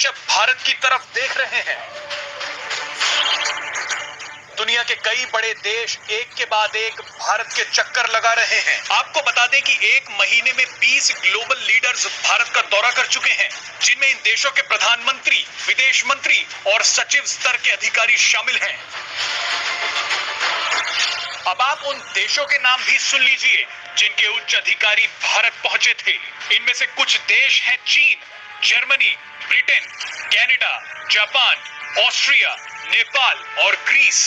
जब भारत की तरफ देख रहे हैं, दुनिया के कई बड़े देश एक के बाद एक भारत के चक्कर लगा रहे हैं। आपको बता दें कि एक महीने में 20 ग्लोबल लीडर्स भारत का दौरा कर चुके हैं, जिनमें इन देशों के प्रधानमंत्री, विदेश मंत्री और सचिव स्तर के अधिकारी शामिल हैं। अब आप उन देशों के नाम भी सुन लीजिए जिनके उच्च अधिकारी भारत पहुंचे थे। इनमें से कुछ देश हैं चीन, Germany, Britain, Canada, Japan, Austria, Nepal और ग्रीस।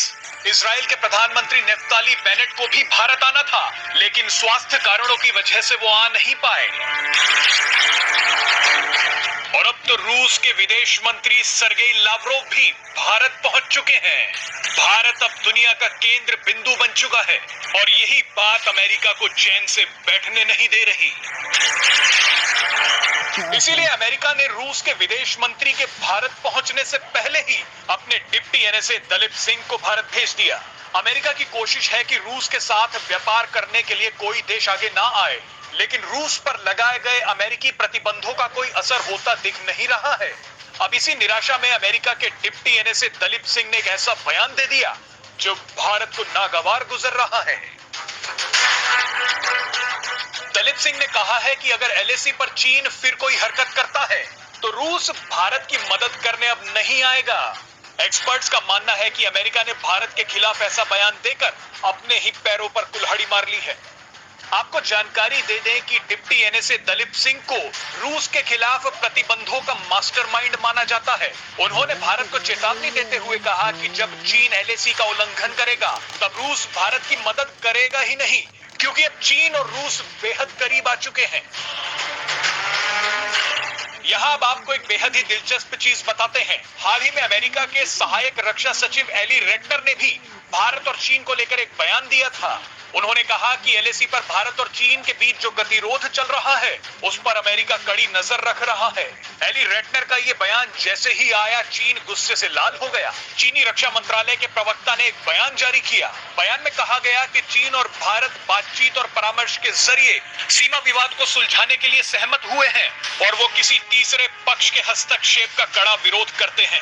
इजराइल के प्रधानमंत्री नेफ्ताली बेनेट को भी भारत आना था, लेकिन स्वास्थ्य कारणों की वजह से वो आ नहीं पाए। और अब तो रूस के विदेश मंत्री सर्गेई लावरोव भी भारत पहुंच चुके हैं। भारत अब दुनिया का केंद्र बिंदु बन चुका है और यही बात अमेरिका को चैन से बैठने नहीं दे रही। इसीलिए अमेरिका ने रूस के विदेश मंत्री के भारत पहुंचने से पहले ही अपने डिप्टी एनएसए दलीप सिंह को भारत भेज दिया। अमेरिका की कोशिश है कि रूस के साथ व्यापार करने के लिए कोई देश आगे ना आए, लेकिन रूस पर लगाए गए अमेरिकी प्रतिबंधों का कोई असर होता दिख नहीं रहा है। अब इसी निराशा में अमेरिका के डिप्टी एनएसए दलीप सिंह ने एक ऐसा बयान दे दिया जो भारत को नागवार गुजर रहा है। दलीप सिंह ने कहा है कि अगर एलएसी पर चीन फिर कोई हरकत करता है तो रूस भारत की मदद करने अब नहीं आएगा। एक्सपर्ट्स का मानना है कि अमेरिका ने भारत के खिलाफ ऐसा बयान देकर अपने ही पैरों पर कुल्हाड़ी मार ली है। आपको जानकारी दे दें कि डिप्टी एनएसए दलीप सिंह को रूस के खिलाफ प्रतिबंधों का मास्टरमाइंड माना जाता है। उन्होंने भारत को चेतावनी देते हुए कहा कि जब चीन एलएसी का उल्लंघन करेगा तब रूस भारत की मदद करेगा ही नहीं, क्योंकि अब चीन और रूस बेहद करीब आ चुके हैं। यहाँ अब आपको एक बेहद ही दिलचस्प चीज बताते हैं। हाल ही में अमेरिका के सहायक रक्षा सचिव एली रेटनर ने भी भारत और चीन को लेकर एक बयान दिया था। उन्होंने कहा कि एलएसी पर भारत और चीन के बीच जो गतिरोध चल रहा है उस पर अमेरिका कड़ी नजर रख रहा है। एली रेटनर का ये बयान जैसे ही आया, चीन गुस्से से लाल हो गया। चीनी रक्षा मंत्रालय के प्रवक्ता ने एक बयान जारी किया। बयान में कहा गया कि चीन और भारत बातचीत और परामर्श के जरिए सीमा विवाद को सुलझाने के लिए सहमत हुए हैं और वो किसी तीसरे पक्ष के हस्तक्षेप का कड़ा विरोध करते हैं।